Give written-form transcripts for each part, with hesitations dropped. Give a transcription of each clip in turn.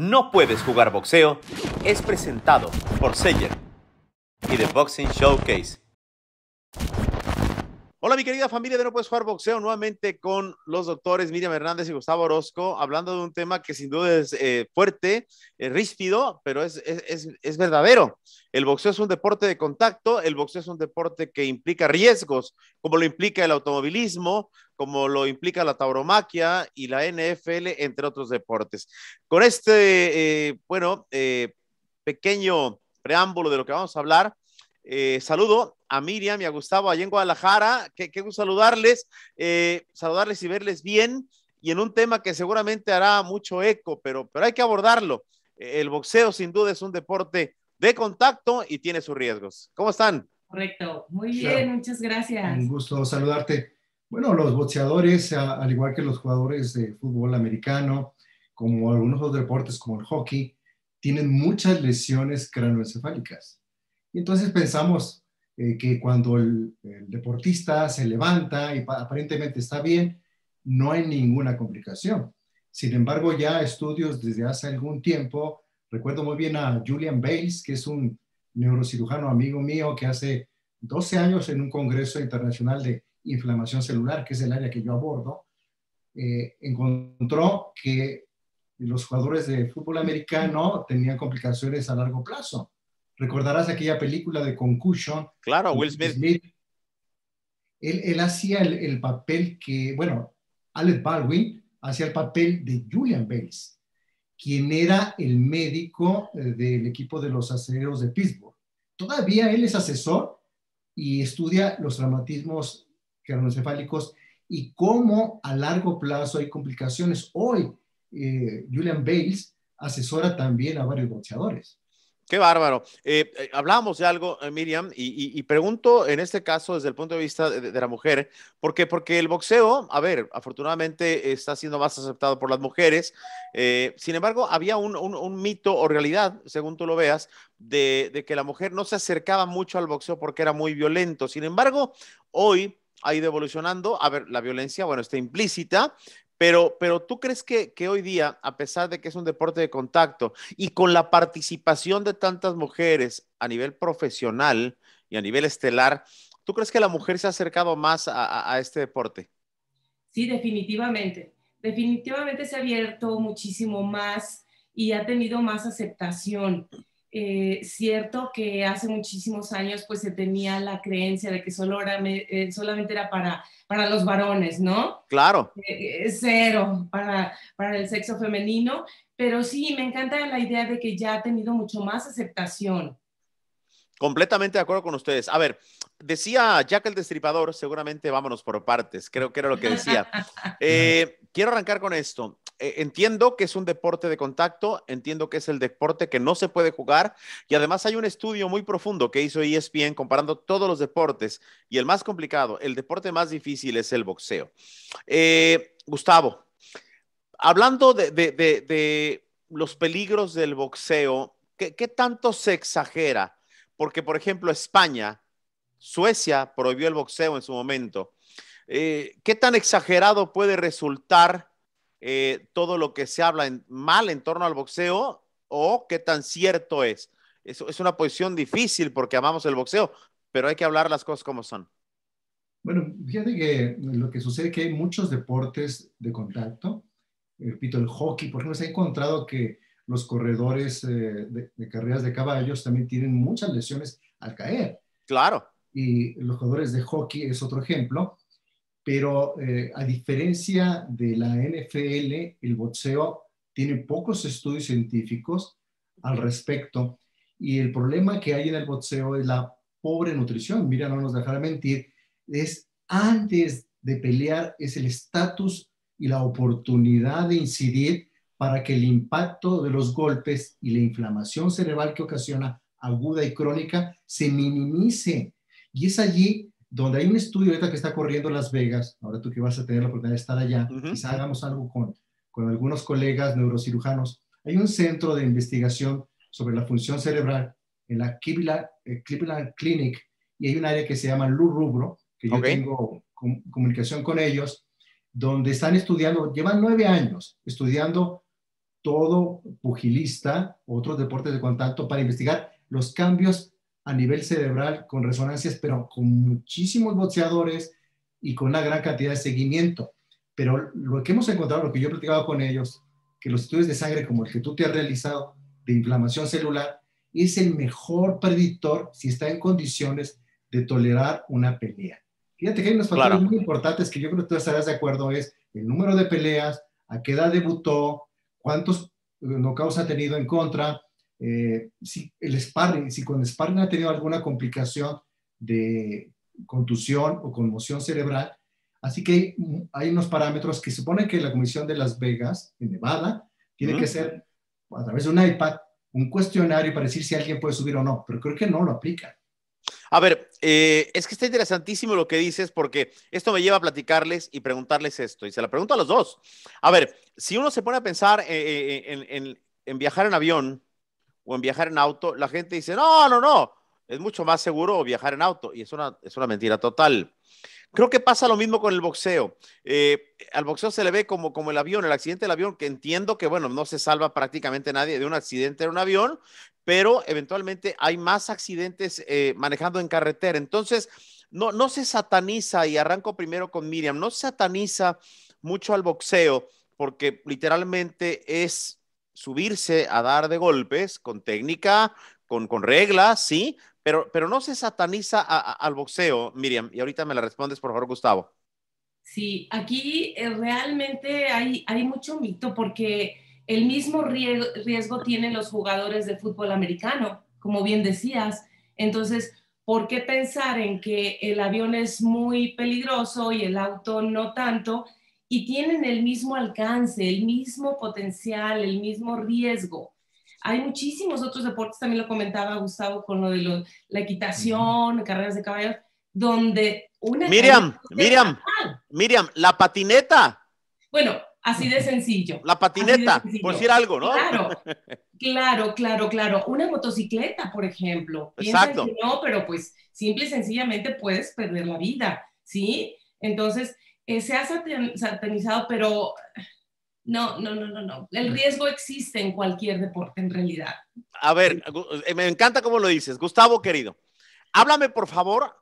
No puedes jugar boxeo es presentado por Seller y The Boxing Showcase. Hola mi querida familia de No Puedes Jugar Boxeo, nuevamente con los doctores Miriam Hernández y Gustavo Orozco, hablando de un tema que sin duda es fuerte, ríspido, pero es verdadero. El boxeo es un deporte de contacto, el boxeo es un deporte que implica riesgos, como lo implica el automovilismo, como lo implica la tauromaquia y la NFL, entre otros deportes. Con este, pequeño preámbulo de lo que vamos a hablar, saludo a Miriam y a Gustavo allá en Guadalajara. Qué gusto saludarles y verles bien, y en un tema que seguramente hará mucho eco, pero hay que abordarlo. El boxeo sin duda es un deporte de contacto y tiene sus riesgos. ¿Cómo están? Correcto, muy bien, muchas gracias. Un gusto saludarte. Bueno, los boxeadores, al igual que los jugadores de fútbol americano, como algunos otros deportes como el hockey, tienen muchas lesiones craneoencefálicas. Y entonces pensamos que cuando el deportista se levanta y aparentemente está bien, no hay ninguna complicación. Sin embargo, ya estudios desde hace algún tiempo, recuerdo muy bien a Julian Bales, que es un neurocirujano amigo mío que hace 12 años en un congreso internacional de inflamación celular, que es el área que yo abordo, encontró que los jugadores de fútbol americano tenían complicaciones a largo plazo. Recordarás aquella película de Concussion. Claro, Will Smith. Él hacía el papel que, bueno, Alec Baldwin hacía el papel de Julian Bales, quien era el médico del equipo de los Acereros de Pittsburgh. Todavía él es asesor y estudia los traumatismos craneoencefálicos y cómo a largo plazo hay complicaciones. Hoy, Julian Bales asesora también a varios boxeadores. Qué bárbaro. Hablábamos de algo, Miriam, y pregunto en este caso desde el punto de vista de la mujer, porque el boxeo, a ver, afortunadamente está siendo más aceptado por las mujeres. Sin embargo, había un mito o realidad, según tú lo veas, de que la mujer no se acercaba mucho al boxeo porque era muy violento. Sin embargo, hoy ha ido evolucionando. A ver, la violencia, bueno, está implícita. Pero ¿tú crees que hoy día, a pesar de que es un deporte de contacto y con la participación de tantas mujeres a nivel profesional y a nivel estelar, ¿tú crees que la mujer se ha acercado más a este deporte? Sí, definitivamente. Definitivamente se ha abierto muchísimo más y ha tenido más aceptación. Cierto que hace muchísimos años pues se tenía la creencia de que solamente era para los varones, ¿no? Claro. Cero para el sexo femenino, pero sí, me encanta la idea de que ya ha tenido mucho más aceptación. Completamente de acuerdo con ustedes. A ver, decía Jack el Destripador, seguramente vámonos por partes, creo que era lo que decía. Quiero arrancar con esto. Entiendo que es un deporte de contacto, entiendo que es el deporte que no se puede jugar, y además hay un estudio muy profundo que hizo ESPN comparando todos los deportes, y el más complicado, el deporte más difícil es el boxeo. Gustavo, hablando de los peligros del boxeo, ¿qué tanto se exagera? Porque, por ejemplo, Suecia prohibió el boxeo en su momento. ¿Qué tan exagerado puede resultar todo lo que se habla mal en torno al boxeo, o qué tan cierto es? Es una posición difícil porque amamos el boxeo, pero hay que hablar las cosas como son. Bueno, fíjate que lo que sucede es que hay muchos deportes de contacto. Repito, el hockey, por ejemplo, se ha encontrado que los corredores de carreras de caballos también tienen muchas lesiones al caer. Claro. Y los jugadores de hockey es otro ejemplo. Pero a diferencia de la NFL, el boxeo tiene pocos estudios científicos al respecto. Y el problema que hay en el boxeo es la pobre nutrición. Mira, no nos dejará mentir. Es antes de pelear, es el estatus y la oportunidad de incidir para que el impacto de los golpes y la inflamación cerebral que ocasiona aguda y crónica se minimice. Y es allí donde hay un estudio ahorita que está corriendo en Las Vegas. Ahora tú que vas a tener la oportunidad de estar allá, quizá hagamos algo con algunos colegas neurocirujanos. Hay un centro de investigación sobre la función cerebral en la Cleveland Clinic, y hay un área que se llama Lou Rubro, que yo tengo comunicación con ellos, donde están estudiando, llevan 9 años estudiando todo pugilista, otros deportes de contacto, para investigar los cambios a nivel cerebral con resonancias, pero con muchísimos boxeadores y con una gran cantidad de seguimiento. Pero lo que hemos encontrado, lo que yo he platicado con ellos, que los estudios de sangre como el que tú te has realizado de inflamación celular es el mejor predictor si está en condiciones de tolerar una pelea. Fíjate que hay unos factores muy importantes que yo creo que tú estarás de acuerdo, es el número de peleas, a qué edad debutó, cuántos knockouts ha tenido en contra, si el sparring, si con sparring ha tenido alguna complicación de contusión o conmoción cerebral. Así que hay unos parámetros que supone que la Comisión de Las Vegas, en Nevada, tiene que hacer a través de un iPad un cuestionario para decir si alguien puede subir o no, pero creo que no lo aplica. A ver, es que está interesantísimo lo que dices, porque esto me lleva a platicarles y preguntarles esto, y se la pregunto a los dos. A ver, si uno se pone a pensar en viajar en avión o en viajar en auto, la gente dice, no, es mucho más seguro viajar en auto, y es una mentira total. Creo que pasa lo mismo con el boxeo. Al boxeo se le ve como el avión, el accidente del avión, que entiendo que, bueno, no se salva prácticamente nadie de un accidente en un avión, pero eventualmente hay más accidentes manejando en carretera. Entonces, no se sataniza, y arranco primero con Miriam, no se sataniza mucho al boxeo, porque literalmente es subirse a dar de golpes con técnica, con reglas, sí, pero no se sataniza al boxeo, Miriam, y ahorita me la respondes, por favor, Gustavo. Sí, aquí realmente hay mucho mito porque el mismo riesgo tienen los jugadores de fútbol americano, como bien decías. Entonces, ¿por qué pensar en que el avión es muy peligroso y el auto no tanto? Y tienen el mismo alcance, el mismo potencial, el mismo riesgo. Hay muchísimos otros deportes, también lo comentaba Gustavo con lo de la equitación, carreras de caballos, donde una Miriam, la patineta. Bueno, así de sencillo. La patineta, por decir algo, ¿no? Claro. Una motocicleta, por ejemplo. Exacto. Piensan que no, pero pues simple y sencillamente puedes perder la vida, ¿sí? Entonces, se ha satanizado, pero no. El riesgo existe en cualquier deporte, en realidad. A ver, me encanta cómo lo dices. Gustavo, querido, háblame, por favor,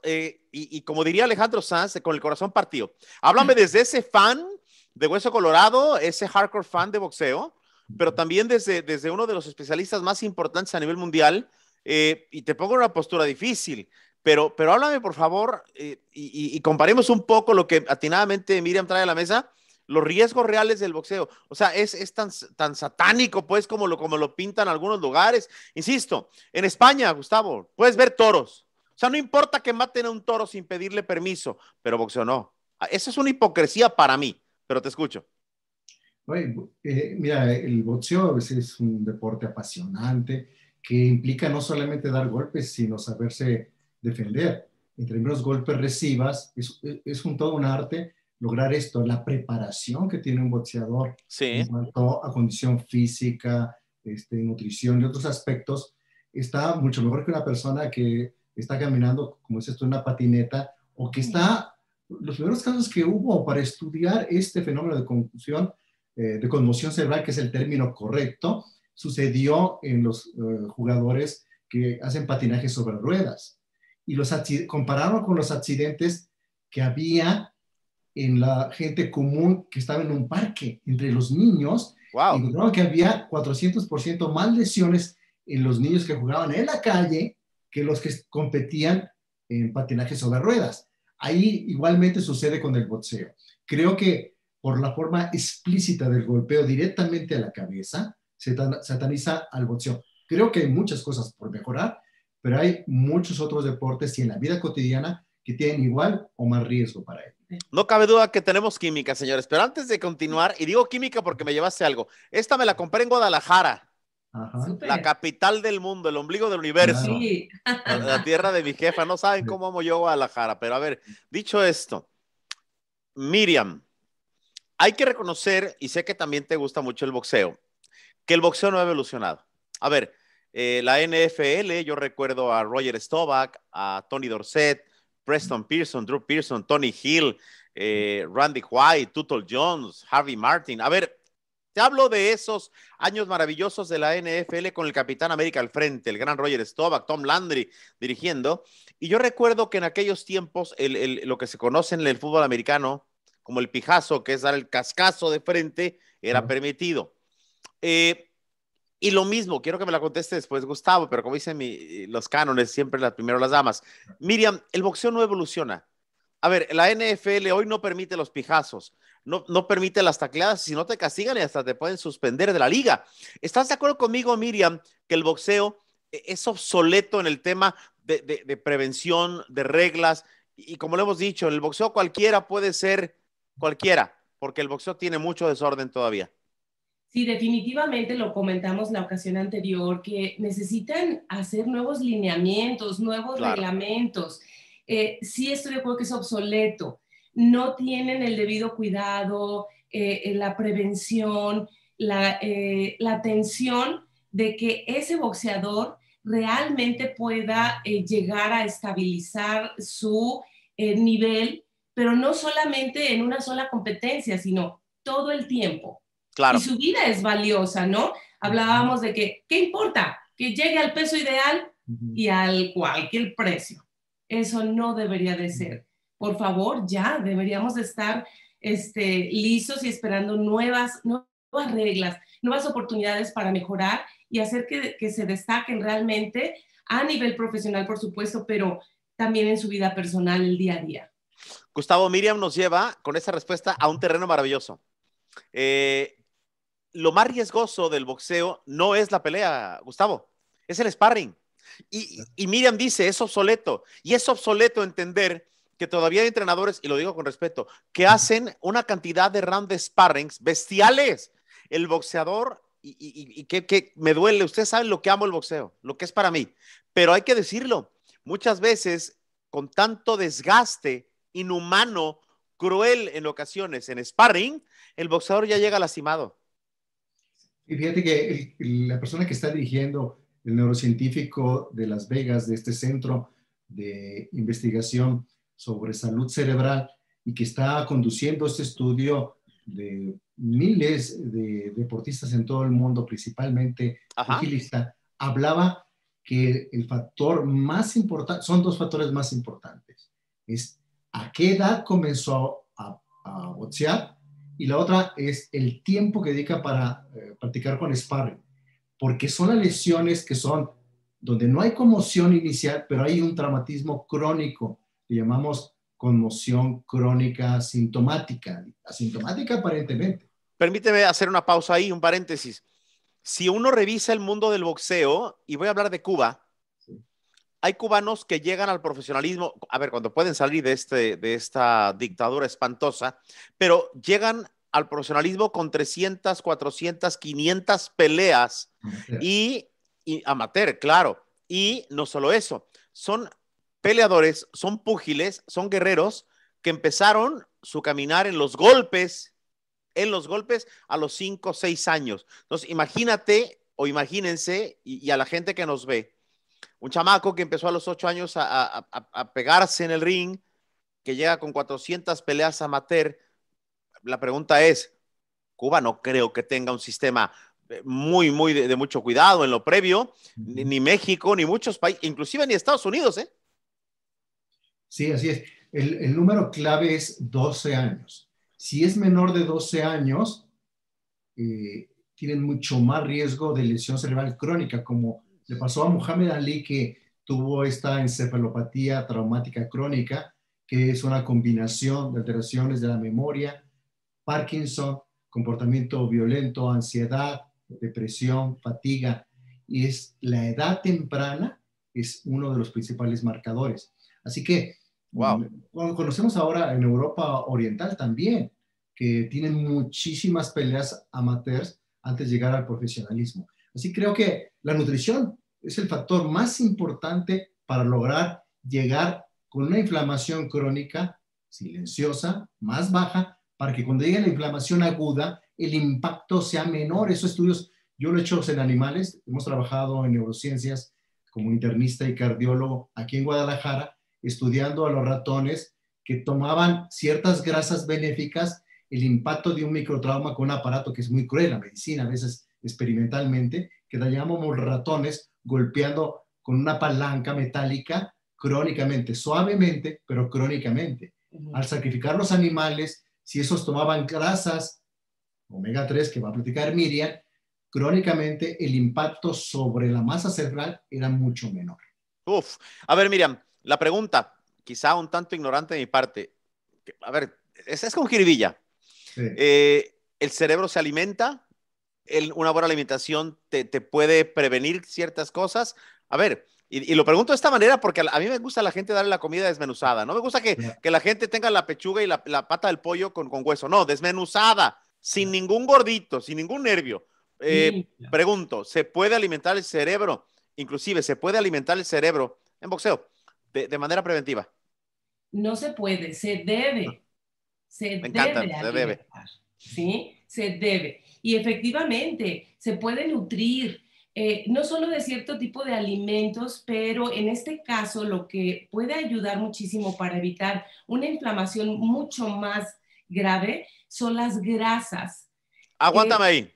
y como diría Alejandro Sanz, con el corazón partido, háblame desde ese fan de Hueso Colorado, ese hardcore fan de boxeo, pero también desde uno de los especialistas más importantes a nivel mundial, y te pongo en una postura difícil, pero háblame, por favor, y comparemos un poco lo que atinadamente Miriam trae a la mesa, los riesgos reales del boxeo. O sea, es tan satánico, pues, como lo pintan algunos lugares. Insisto, en España, Gustavo, puedes ver toros. O sea, no importa que maten a un toro sin pedirle permiso, pero boxeo no. Eso es una hipocresía para mí, pero te escucho. Oye, mira, el boxeo a veces es un deporte apasionante que implica no solamente dar golpes, sino saberse defender. Entre menos golpes recibas, es todo un arte lograr esto, la preparación que tiene un boxeador en cuanto a condición física, nutrición y otros aspectos, está mucho mejor que una persona que está caminando, como dices tú, en una patineta, o que está, los primeros casos que hubo para estudiar este fenómeno de confusión, de conmoción cerebral, que es el término correcto, sucedió en los jugadores que hacen patinaje sobre ruedas. Y compararon con los accidentes que había en la gente común que estaba en un parque, entre los niños. Wow. Y encontraron que había 400% más lesiones en los niños que jugaban en la calle que los que competían en patinaje sobre ruedas. Ahí igualmente sucede con el boxeo. Creo que por la forma explícita del golpeo directamente a la cabeza, se sataniza al boxeo. Creo que hay muchas cosas por mejorar, pero hay muchos otros deportes y en la vida cotidiana que tienen igual o más riesgo para él. No cabe duda que tenemos química, señores, pero antes de continuar, y digo química porque me llevaste algo, esta me la compré en Guadalajara, la capital del mundo, el ombligo del universo, sí. la tierra de mi jefa. No saben cómo amo yo Guadalajara, pero a ver, dicho esto, Miriam, hay que reconocer, y sé que también te gusta mucho el boxeo, que el boxeo no ha evolucionado. A ver, la NFL, yo recuerdo a Roger Staubach, a Tony Dorsett, Preston Pearson, Drew Pearson, Tony Hill, Randy White, Tuttle Jones, Harvey Martin. A ver, Te hablo de esos años maravillosos de la NFL con el Capitán América al frente, el gran Roger Staubach, Tom Landry dirigiendo. Y yo recuerdo que en aquellos tiempos lo que se conoce en el fútbol americano como el pijazo, que es dar el cascazo de frente, era permitido. Y lo mismo, quiero que me la conteste después, Gustavo, pero como dicen los cánones, siempre primero las damas. Miriam, el boxeo no evoluciona. A ver, la NFL hoy no permite los pijazos, no permite las tacleadas, si no te castigan y hasta te pueden suspender de la liga. ¿Estás de acuerdo conmigo, Miriam, que el boxeo es obsoleto en el tema de prevención, de reglas? Y como lo hemos dicho, en el boxeo cualquiera puede ser cualquiera, porque el boxeo tiene mucho desorden todavía. Sí, definitivamente lo comentamos la ocasión anterior, que necesitan hacer nuevos lineamientos, nuevos reglamentos. Sí estoy de acuerdo que es obsoleto. No tienen el debido cuidado, la prevención, la atención de que ese boxeador realmente pueda llegar a estabilizar su nivel, pero no solamente en una sola competencia, sino todo el tiempo. Claro. Y su vida es valiosa, ¿no? Hablábamos de que, ¿qué importa? Que llegue al peso ideal y al cualquier precio. Eso no debería de ser. Por favor, ya deberíamos de estar listos y esperando nuevas reglas, nuevas oportunidades para mejorar y hacer que se destaquen realmente a nivel profesional, por supuesto, pero también en su vida personal, el día a día. Gustavo, Miriam nos lleva con esa respuesta a un terreno maravilloso. Lo más riesgoso del boxeo no es la pelea, Gustavo, es el sparring. Y Miriam dice, es obsoleto. Y es obsoleto entender que todavía hay entrenadores, y lo digo con respeto, que hacen una cantidad de rounds de sparrings bestiales. El boxeador, y que me duele, ustedes saben lo que amo el boxeo, lo que es para mí, pero hay que decirlo, muchas veces con tanto desgaste inhumano, cruel en ocasiones en sparring, el boxeador ya llega lastimado. Y fíjate que la persona que está dirigiendo, el neurocientífico de Las Vegas, de este centro de investigación sobre salud cerebral, y que está conduciendo este estudio de miles de deportistas en todo el mundo, principalmente pugilistas, hablaba que el factor más importante, son dos factores más importantes, es a qué edad comenzó a boxear, y la otra es el tiempo que dedica para practicar con sparring, porque son las lesiones que son donde no hay conmoción inicial, pero hay un traumatismo crónico, que llamamos conmoción crónica asintomática aparentemente. Permíteme hacer una pausa ahí, un paréntesis. Si uno revisa el mundo del boxeo, y voy a hablar de Cuba, hay cubanos que llegan al profesionalismo, a ver, cuando pueden salir de esta dictadura espantosa, pero llegan al profesionalismo con 300, 400, 500 peleas y amateur, claro. Y no solo eso, son peleadores, son púgiles, son guerreros que empezaron su caminar en los golpes a los 5 o 6 años. Entonces, imagínate o imagínense, y a la gente que nos ve, un chamaco que empezó a los 8 años a pegarse en el ring, que llega con 400 peleas amateur. La pregunta es, Cuba no creo que tenga un sistema muy de mucho cuidado en lo previo, ni México, ni muchos países, inclusive ni Estados Unidos, ¿eh? Sí, así es. El número clave es 12 años. Si es menor de 12 años, tienen mucho más riesgo de lesión cerebral crónica, como le pasó a Muhammad Ali, que tuvo esta encefalopatía traumática crónica, que es una combinación de alteraciones de la memoria, Parkinson, comportamiento violento, ansiedad, depresión, fatiga, y es la edad temprana es uno de los principales marcadores. Así que conocemos ahora en Europa Oriental también, que tienen muchísimas peleas amateurs antes de llegar al profesionalismo. Así creo que la nutrición es el factor más importante para lograr llegar con una inflamación crónica silenciosa, más baja, para que cuando llegue la inflamación aguda, el impacto sea menor. Esos estudios yo lo he hecho en animales, hemos trabajado en neurociencias como internista y cardiólogo aquí en Guadalajara, estudiando a los ratones que tomaban ciertas grasas benéficas el impacto de un microtrauma con un aparato que es muy cruel, la medicina, a veces experimentalmente, que la llamamos ratones golpeando con una palanca metálica crónicamente, suavemente, pero crónicamente. Al sacrificar los animales, si esos tomaban grasas, omega 3, que va a platicar Miriam, crónicamente el impacto sobre la masa cerebral era mucho menor. Uf, a ver, Miriam, la pregunta, quizá un tanto ignorante de mi parte, a ver, es con jiribilla. Sí. ¿El cerebro se alimenta? ¿Una buena alimentación te puede prevenir ciertas cosas? A ver, y lo pregunto de esta manera porque a mí me gusta la gente darle la comida desmenuzada. No me gusta que la gente tenga la pechuga y la pata del pollo con hueso. No, desmenuzada, sin ningún gordito, sin ningún nervio. Pregunto, ¿se puede alimentar el cerebro? Inclusive, ¿se puede alimentar el cerebro en boxeo de manera preventiva? No se puede, se debe. Se Me encanta, debe se debe. ¿Sí? Se debe. Y efectivamente, se puede nutrir, no solo de cierto tipo de alimentos, pero en este caso lo que puede ayudar muchísimo para evitar una inflamación mucho más grave son las grasas. Aguántame ahí.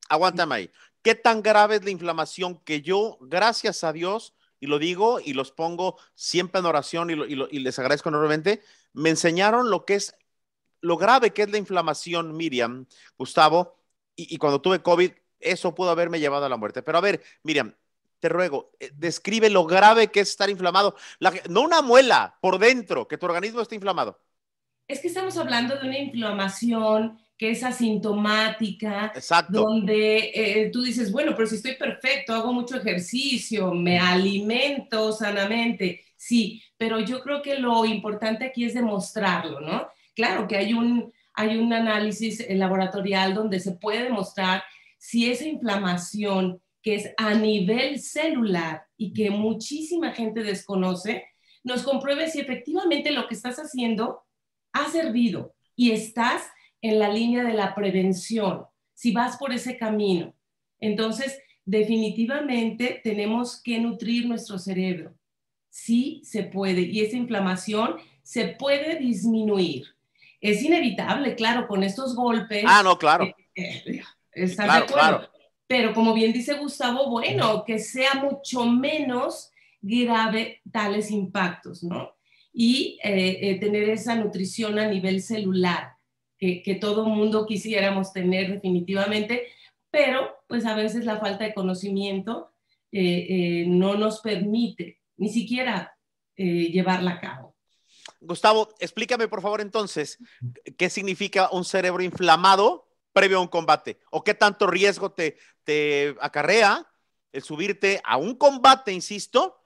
Aguántame ahí. ¿Qué tan grave es la inflamación que yo, gracias a Dios, y lo digo y los pongo siempre en oración y les agradezco enormemente, me enseñaron lo grave que es la inflamación, Miriam, Gustavo, y cuando tuve COVID, eso pudo haberme llevado a la muerte. Pero a ver, Miriam, te ruego, describe lo grave que es estar inflamado. No una muela, por dentro, que tu organismo esté inflamado. Es que estamos hablando de una inflamación que es asintomática. Exacto. Donde tú dices, bueno, pero si estoy perfecto, hago mucho ejercicio, me alimento sanamente, sí, pero yo creo que lo importante aquí es demostrarlo, ¿no? Claro que hay un análisis laboratorial donde se puede demostrar si esa inflamación que es a nivel celular y que muchísima gente desconoce, nos compruebe si efectivamente lo que estás haciendo ha servido y estás en la línea de la prevención, si vas por ese camino. Entonces, definitivamente tenemos que nutrir nuestro cerebro. Sí se puede, y esa inflamación se puede disminuir. Es inevitable, claro, con estos golpes. Ah, no, claro. ¿Estás claro, de acuerdo? claro. Pero como bien dice Gustavo, bueno, que sea mucho menos grave tales impactos, ¿no? Y tener esa nutrición a nivel celular, que todo mundo quisiéramos tener definitivamente, pero pues a veces la falta de conocimiento no nos permite ni siquiera llevarla a cabo. Gustavo, explícame por favor entonces, ¿qué significa un cerebro inflamado previo a un combate? ¿O qué tanto riesgo te acarrea el subirte a un combate, insisto,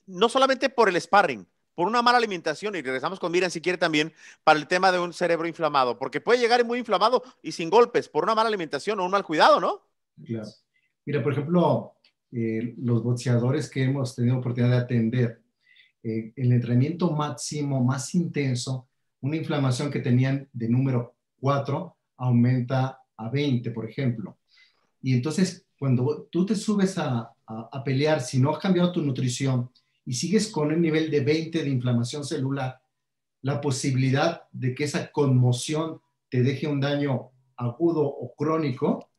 no solamente por el sparring, por una mala alimentación, y regresamos con Miriam si quiere también, para el tema de un cerebro inflamado, porque puede llegar muy inflamado y sin golpes, por una mala alimentación o un mal cuidado, ¿no? Claro. Mira, por ejemplo, los boxeadores que hemos tenido oportunidad de atender, el entrenamiento máximo, más intenso, una inflamación que tenían de número 4 aumenta a 20, por ejemplo. Y entonces, cuando tú te subes a pelear, si no has cambiado tu nutrición y sigues con un nivel de 20 de inflamación celular, la posibilidad de que esa conmoción te deje un daño agudo o crónico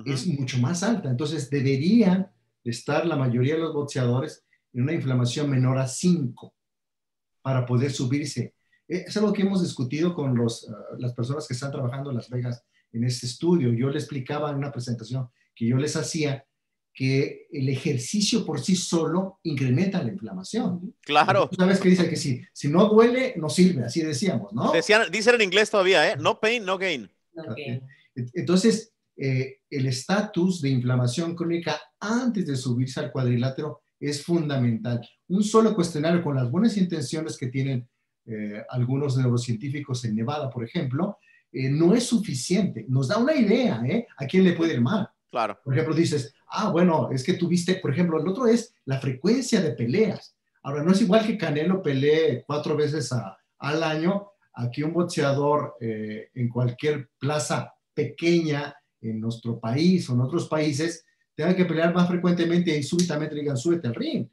es mucho más alta. Entonces, deberían de estar la mayoría de los boxeadores en una inflamación menor a 5 para poder subirse. Es algo que hemos discutido con las personas que están trabajando en Las Vegas en este estudio. Yo les explicaba en una presentación que yo les hacía que el ejercicio por sí solo incrementa la inflamación. Claro. ¿Tú sabes que dice? Que si no duele, no sirve, así decíamos, ¿no? Dicen en inglés todavía, ¿eh? No pain, no gain. Okay. Entonces, el estatus de inflamación crónica antes de subirse al cuadrilátero es fundamental. Un solo cuestionario con las buenas intenciones que tienen algunos neurocientíficos en Nevada, por ejemplo, no es suficiente. Nos da una idea, a quién le puede ir mal. Claro. Por ejemplo, dices, bueno, es que tuviste, por ejemplo, el otro es la frecuencia de peleas. Ahora, no es igual que Canelo pelee 4 veces al año, aquí un boxeador en cualquier plaza pequeña en nuestro país o en otros países tenga que pelear más frecuentemente y súbitamente digan, súbete al ring,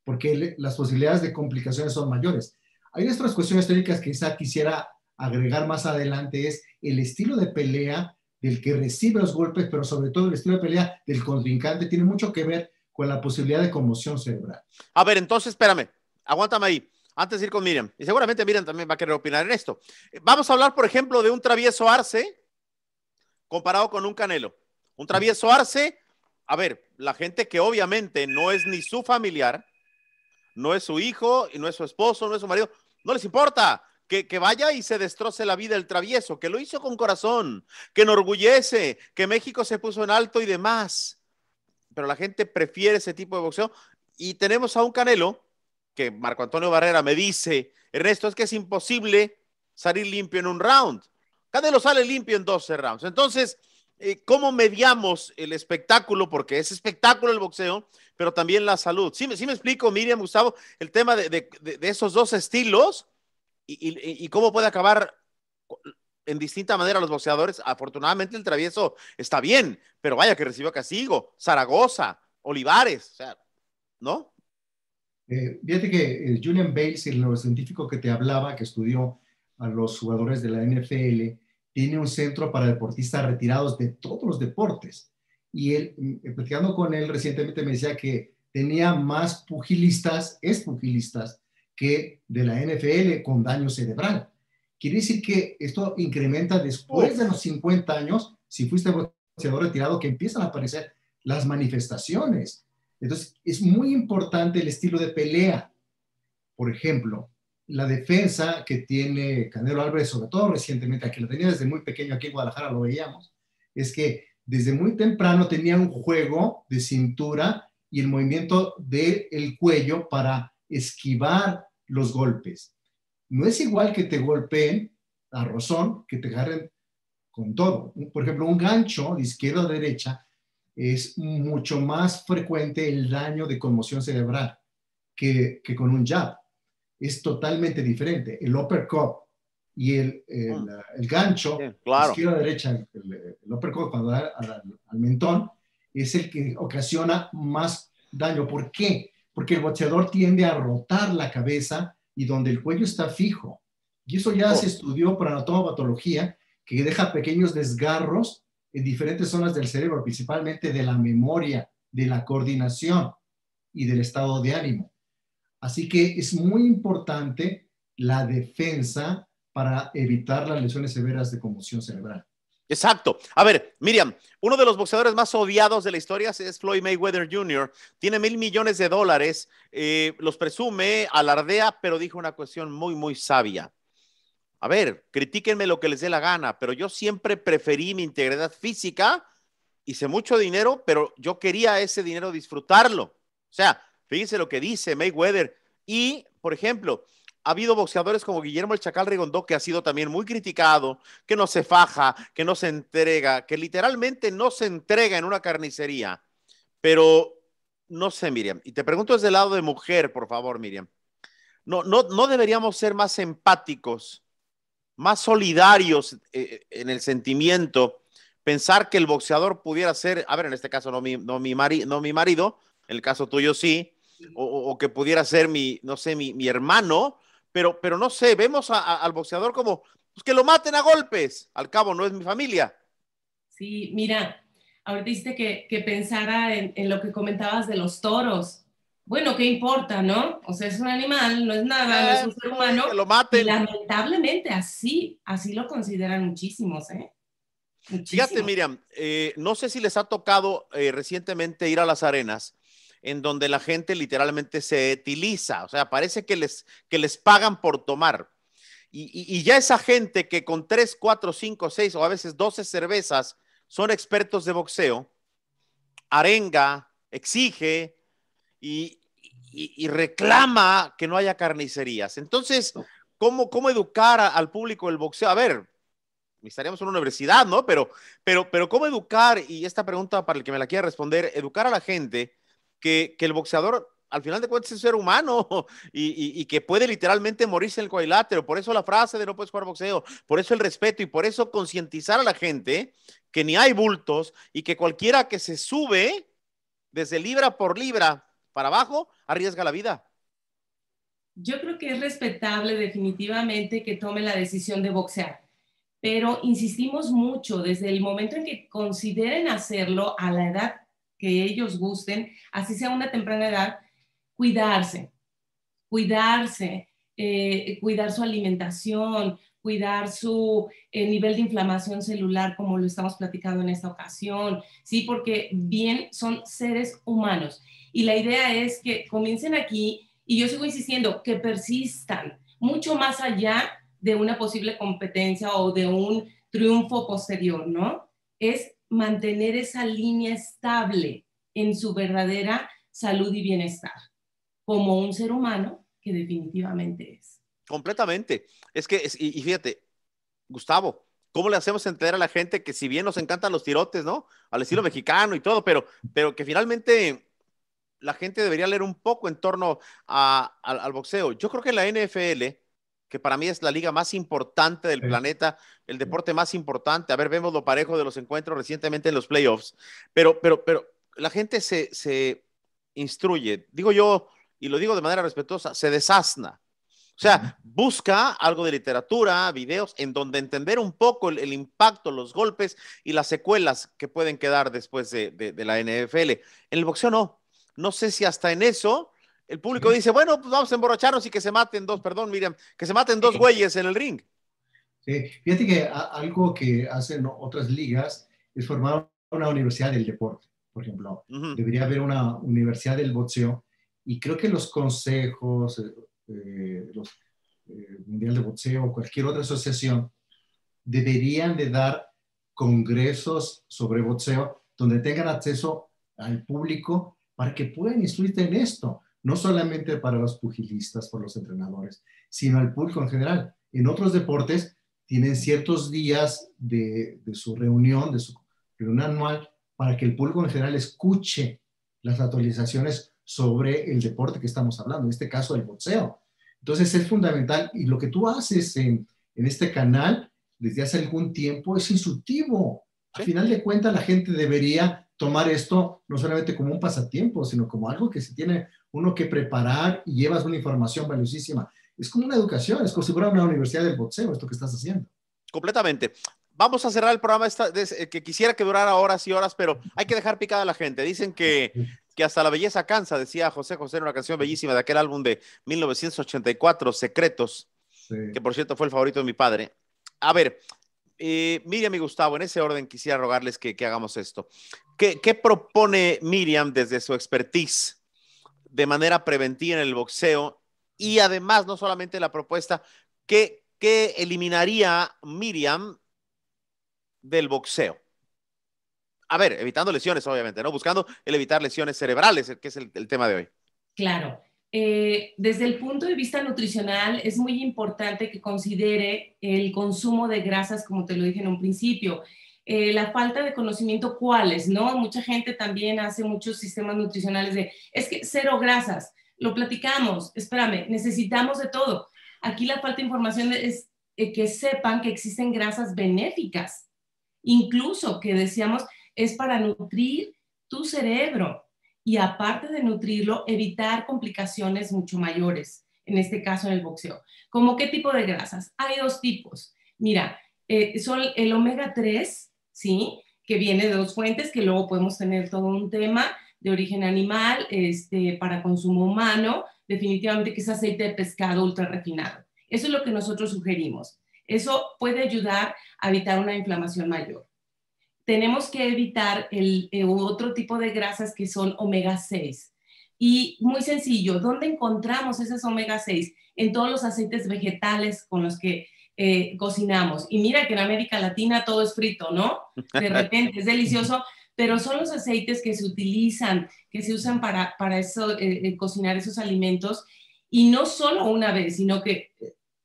porque las posibilidades de complicaciones son mayores. Hay otras cuestiones técnicas que quizá quisiera agregar más adelante es el estilo de pelea del que recibe los golpes, pero sobre todo el estilo de pelea del contrincante tiene mucho que ver con la posibilidad de conmoción cerebral. A ver, entonces, espérame, aguántame ahí, antes de ir con Miriam, y seguramente Miriam también va a querer opinar en esto. Vamos a hablar, por ejemplo, de un Travieso Arce comparado con un Canelo. Un Travieso Arce, a ver, la gente que obviamente no es ni su familiar, no es su hijo, y no es su esposo, no es su marido, no les importa. Que vaya y se destroce la vida el Travieso, que lo hizo con corazón, que enorgullece, que México se puso en alto y demás. Pero la gente prefiere ese tipo de boxeo. Y tenemos a un Canelo, que Marco Antonio Barrera me dice, Ernesto, es que es imposible salir limpio en un round. Canelo sale limpio en 12 rounds. Entonces, ¿cómo mediamos el espectáculo? Porque es espectáculo el boxeo, pero también la salud. Sí me explico, Miriam, Gustavo, el tema de esos dos estilos y cómo puede acabar en distinta manera los boxeadores. Afortunadamente el Travieso está bien, pero vaya que recibió castigo. Zaragoza, Olivares, o sea, ¿no? Fíjate que Julian Bales, el neurocientífico que te hablaba, que estudió a los jugadores de la NFL, tiene un centro para deportistas retirados de todos los deportes. Y él, platicando con él recientemente, me decía que tenía más pugilistas, expugilistas, que de la NFL con daño cerebral. Quiere decir que esto incrementa después de los 50 años, si fuiste boxeador retirado, que empiezan a aparecer las manifestaciones. Entonces, es muy importante el estilo de pelea. Por ejemplo, la defensa que tiene Canelo Álvarez, sobre todo recientemente, que lo tenía desde muy pequeño, aquí en Guadalajara lo veíamos, es que desde muy temprano tenía un juego de cintura y el movimiento del cuello para esquivar los golpes. No es igual que te golpeen a rozón, que te agarren con todo. Por ejemplo, un gancho de izquierda a derecha es mucho más frecuente el daño de conmoción cerebral que con un jab. Es totalmente diferente. El uppercut y el gancho, sí, claro, izquierda a derecha, el uppercut cuando da al mentón, es el que ocasiona más daño. ¿Por qué? Porque el boxeador tiende a rotar la cabeza y donde el cuello está fijo. Y eso ya se estudió por anatomopatología, que deja pequeños desgarros en diferentes zonas del cerebro, principalmente de la memoria, de la coordinación y del estado de ánimo. Así que es muy importante la defensa para evitar las lesiones severas de conmoción cerebral. Exacto. A ver, Miriam, uno de los boxeadores más odiados de la historia es Floyd Mayweather Jr. Tiene $1,000 millones, los presume, alardea, pero dijo una cuestión muy, muy sabia. A ver, critíquenme lo que les dé la gana, pero yo siempre preferí mi integridad física, hice mucho dinero, pero yo quería ese dinero disfrutarlo. O sea, fíjense lo que dice Mayweather. Y, por ejemplo, ha habido boxeadores como Guillermo el Chacal Rigondó, que ha sido también muy criticado, que no se faja, que no se entrega, que literalmente no se entrega en una carnicería. Pero no sé, Miriam, y te pregunto desde el lado de mujer, por favor, Miriam. No deberíamos ser más empáticos, más solidarios en el sentimiento, pensar que el boxeador pudiera ser, a ver, en este caso no mi marido, en el caso tuyo sí, o que pudiera ser no sé, mi hermano, pero no sé, vemos al boxeador como pues, que lo maten a golpes, al cabo no es mi familia. Sí, mira, ahorita dijiste que pensara en lo que comentabas de los toros. Bueno, ¿qué importa, no? O sea, es un animal, no es nada, no es un ser humano. Que lo maten. Y lamentablemente así lo consideran muchísimos, ¿eh? Muchísimos. Fíjate, Miriam, no sé si les ha tocado recientemente ir a las arenas en donde la gente literalmente se etiliza, o sea, parece que les pagan por tomar. Y ya esa gente que con 3, 4, 5, 6 o a veces 12 cervezas son expertos de boxeo, arenga, exige y reclama que no haya carnicerías. Entonces, ¿cómo educar al público del boxeo? A ver, estaríamos en una universidad, ¿no? Pero ¿cómo educar? Y esta pregunta para el que me la quiera responder, educar a la gente que el boxeador al final de cuentas es un ser humano y que puede literalmente morirse en el cuadrilátero. Por eso la frase de no puedes jugar boxeo, por eso el respeto y por eso concientizar a la gente que ni hay bultos y que cualquiera que se sube desde libra por libra para abajo arriesga la vida. Yo creo que es respetable definitivamente que tome la decisión de boxear, pero insistimos mucho desde el momento en que consideren hacerlo a la edad que ellos gusten, así sea una temprana edad, cuidarse, cuidarse, cuidar su alimentación, cuidar su nivel de inflamación celular, como lo estamos platicando en esta ocasión, ¿sí? Porque bien son seres humanos. Y la idea es que comiencen aquí, y yo sigo insistiendo, que persistan mucho más allá de una posible competencia o de un triunfo posterior, ¿no? Es mantener esa línea estable en su verdadera salud y bienestar, como un ser humano que definitivamente es. Completamente. Es que, y fíjate, Gustavo, ¿cómo le hacemos entender a la gente que si bien nos encantan los tirotes, ¿no? Al estilo mexicano y todo, pero que finalmente la gente debería leer un poco en torno al boxeo? Yo creo que la NFL, que para mí es la liga más importante del planeta, el deporte más importante, a ver, vemos lo parejo de los encuentros recientemente en los playoffs, pero la gente se instruye, digo yo, y lo digo de manera respetuosa, se desasna. O sea, busca algo de literatura, videos, en donde entender un poco el impacto, los golpes y las secuelas que pueden quedar después de la NFL. En el boxeo no. No sé si hasta en eso el público dice, bueno, pues vamos a emborracharnos y que se maten dos, perdón, Miriam, que se maten dos güeyes en el ring. Sí, fíjate que algo que hacen otras ligas es formar una universidad del deporte, por ejemplo. Debería haber una universidad del boxeo y creo que los consejos, los Mundial de Boxeo o cualquier otra asociación deberían de dar congresos sobre boxeo donde tengan acceso al público para que puedan instruirte en esto, no solamente para los pugilistas, por los entrenadores, sino al público en general. En otros deportes tienen ciertos días de su reunión anual, para que el público en general escuche las actualizaciones sobre el deporte que estamos hablando, en este caso el boxeo. Entonces es fundamental, y lo que tú haces en este canal desde hace algún tiempo es instructivo. ¿Sí? A final de cuentas, la gente debería tomar esto no solamente como un pasatiempo, sino como algo que se tiene uno que preparar y llevas una información valiosísima. Es como una educación, es como si fuera una universidad del boxeo, esto que estás haciendo. Completamente. Vamos a cerrar el programa que quisiera que durara horas y horas, pero hay que dejar picada a la gente. Dicen que hasta la belleza cansa, decía José José en una canción bellísima de aquel álbum de 1984, Secretos, sí, que por cierto fue el favorito de mi padre. A ver, Miriam y Gustavo, en ese orden quisiera rogarles que hagamos esto. ¿Qué propone Miriam desde su expertise de manera preventiva en el boxeo? Y además, no solamente la propuesta, ¿qué eliminaría Miriam del boxeo? A ver, evitando lesiones, obviamente, ¿no? Buscando el evitar lesiones cerebrales, que es el tema de hoy. Claro. Desde el punto de vista nutricional, es muy importante que considere el consumo de grasas, como te lo dije en un principio. La falta de conocimiento, ¿cuáles? ¿No? Mucha gente también hace muchos sistemas nutricionales de, es que cero grasas. Lo platicamos, espérame, necesitamos de todo. Aquí la falta de información es que sepan que existen grasas benéficas, incluso que decíamos, es para nutrir tu cerebro. Y aparte de nutrirlo, evitar complicaciones mucho mayores, en este caso en el boxeo. ¿Cómo qué tipo de grasas? Hay dos tipos. Mira, son el omega 3, ¿sí? Que viene de dos fuentes, que luego podemos tener todo un tema de origen animal, para consumo humano, definitivamente que es aceite de pescado ultra refinado. Eso es lo que nosotros sugerimos. Eso puede ayudar a evitar una inflamación mayor. Tenemos que evitar otro tipo de grasas que son omega 6. Y muy sencillo, ¿dónde encontramos esas omega 6? En todos los aceites vegetales con los que cocinamos. Y mira que en América Latina todo es frito, ¿no? De repente es delicioso, pero son los aceites que se utilizan, que se usan para eso, cocinar esos alimentos. Y no solo una vez, sino que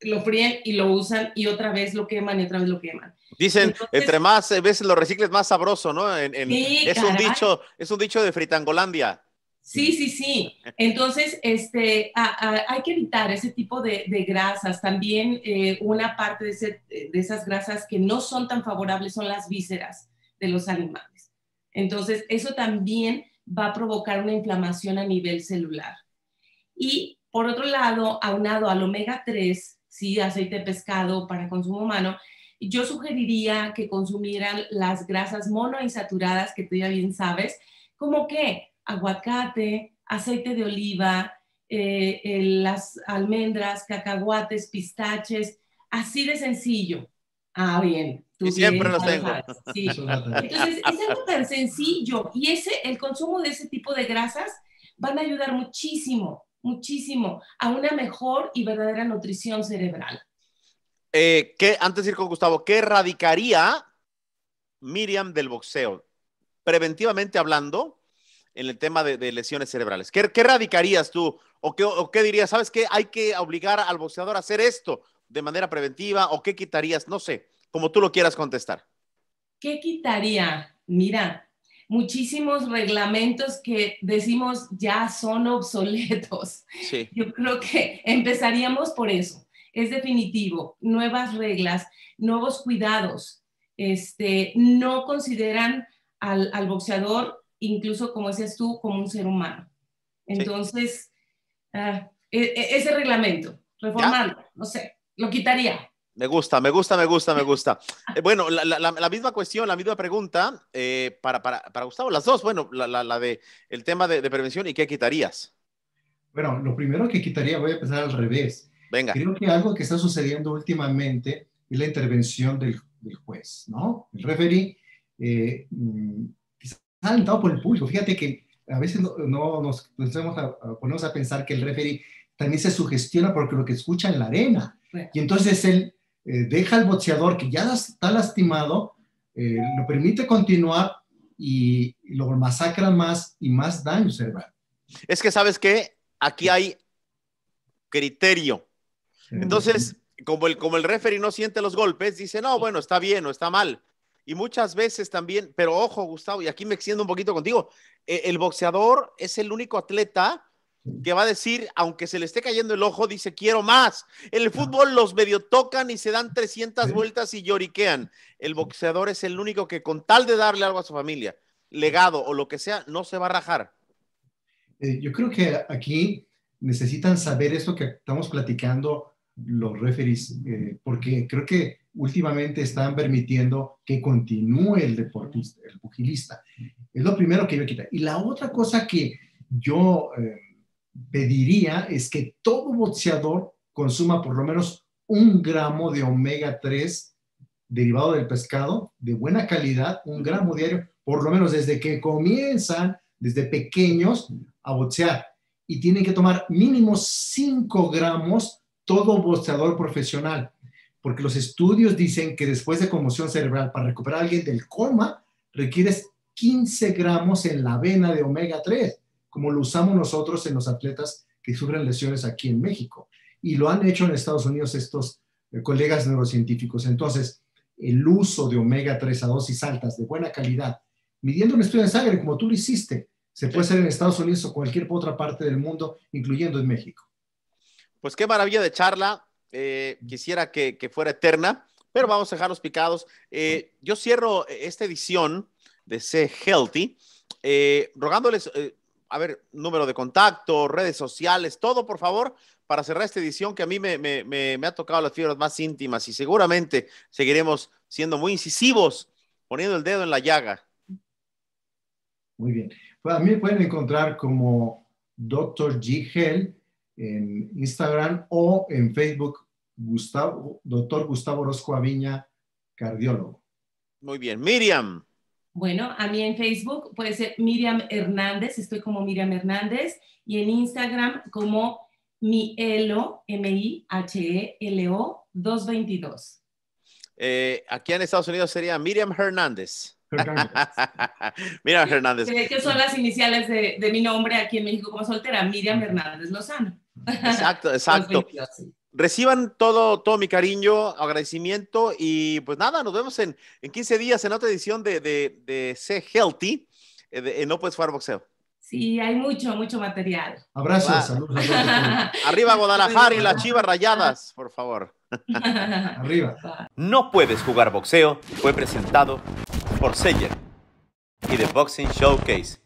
lo fríen y lo usan y otra vez lo queman y otra vez lo queman. Dicen, entonces, entre más veces lo recicles, más sabroso, ¿no? Sí, es un dicho de Fritangolandia. Sí. Entonces, hay que evitar ese tipo de grasas. También una parte de esas grasas que no son tan favorables son las vísceras de los animales. Entonces, eso también va a provocar una inflamación a nivel celular. Y Por otro lado, aunado al omega 3, sí, aceite de pescado para consumo humano, yo sugeriría que consumieran las grasas monoinsaturadas, que tú ya bien sabes, como que aguacate, aceite de oliva, las almendras, cacahuates, pistaches, así de sencillo. Ah, bien. Y siempre los tengo. Sabes. Sí. Entonces, es algo tan sencillo y el consumo de ese tipo de grasas van a ayudar muchísimo, muchísimo a una mejor y verdadera nutrición cerebral. Antes de ir con Gustavo, ¿qué erradicaría Miriam del boxeo? Preventivamente hablando, en el tema de lesiones cerebrales. ¿Qué erradicarías tú? ¿O qué dirías? ¿Sabes qué? Hay que obligar al boxeador a hacer esto de manera preventiva. ¿O qué quitarías? No sé, como tú lo quieras contestar. ¿Qué quitaría? Mira, muchísimos reglamentos que decimos ya son obsoletos. Sí. Yo creo que empezaríamos por eso. Es definitivo. Nuevas reglas, nuevos cuidados. No consideran al boxeador, incluso como decías tú, como un ser humano. Entonces, ese reglamento, reformarlo, no sé, lo quitaría. Me gusta. Bueno, la misma cuestión, la misma pregunta para Gustavo, las dos. Bueno, la de el tema de prevención y qué quitarías. Bueno, lo primero que quitaría, voy a empezar al revés. Venga. Creo que algo que está sucediendo últimamente es la intervención del juez, ¿no? El referee quizás alentado por el público. Fíjate que a veces no nos ponemos a pensar que el referee también se sugestiona porque lo que escucha en la arena. Bueno. Y entonces él deja al boxeador que ya está lastimado, lo permite continuar y lo masacra más y más daño cerebral. Es que, ¿sabes qué? Aquí hay criterio. Entonces, como el referee no siente los golpes, dice, no, bueno, está bien o está mal. Y muchas veces también, pero ojo, Gustavo, y aquí me extiendo un poquito contigo, el boxeador es el único atleta que va a decir, aunque se le esté cayendo el ojo, dice, quiero más. En el fútbol los medio tocan y se dan 300 vueltas y lloriquean. El boxeador es el único que con tal de darle algo a su familia, legado o lo que sea, no se va a rajar. Yo creo que aquí necesitan saber esto que estamos platicando los referees, porque creo que últimamente están permitiendo que continúe el deportista, el pugilista. Es lo primero que yo quitar. Y la otra cosa que yo pediría es que todo boxeador consuma por lo menos 1 gramo de omega 3 derivado del pescado, de buena calidad, 1 gramo diario, por lo menos desde que comienzan, desde pequeños, a boxear. Y tienen que tomar mínimo 5 gramos todo boxeador profesional, porque los estudios dicen que después de conmoción cerebral, para recuperar a alguien del coma, requieres 15 gramos en la vena de omega 3, como lo usamos nosotros en los atletas que sufren lesiones aquí en México. Y lo han hecho en Estados Unidos estos colegas neurocientíficos. Entonces, el uso de omega 3 a dosis altas de buena calidad, midiendo un estudio de sangre como tú lo hiciste, se puede hacer en Estados Unidos o cualquier otra parte del mundo, incluyendo en México. Pues qué maravilla de charla. Quisiera que fuera eterna, pero vamos a dejarlos picados. Yo cierro esta edición de Sé Healthy rogándoles, a ver, número de contacto, redes sociales, todo, por favor, para cerrar esta edición que a mí me ha tocado las fibras más íntimas y seguramente seguiremos siendo muy incisivos, poniendo el dedo en la llaga. Muy bien. Pues a mí me pueden encontrar como Dr. G. Hell en Instagram o en Facebook, Dr. Gustavo Orozco Aviña, cardiólogo. Muy bien. Miriam. Bueno, a mí en Facebook puede ser Miriam Hernández, estoy como Miriam Hernández, y en Instagram como Mihelo, M-I-H-E-L-O 222. Aquí en Estados Unidos sería Miriam Hernández. Miriam Hernández. Que son las iniciales de mi nombre aquí en México como soltera, Miriam Hernández Lozano. Exacto. Reciban todo mi cariño, agradecimiento y pues nada, nos vemos en 15 días en otra edición de Sé Healthy en No Puedes Jugar Boxeo. Sí, hay mucho material. Abrazos, saludos. Arriba Guadalajara y las Chivas Rayadas, por favor. Arriba. No Puedes Jugar Boxeo fue presentado por Seller y The Boxing Showcase.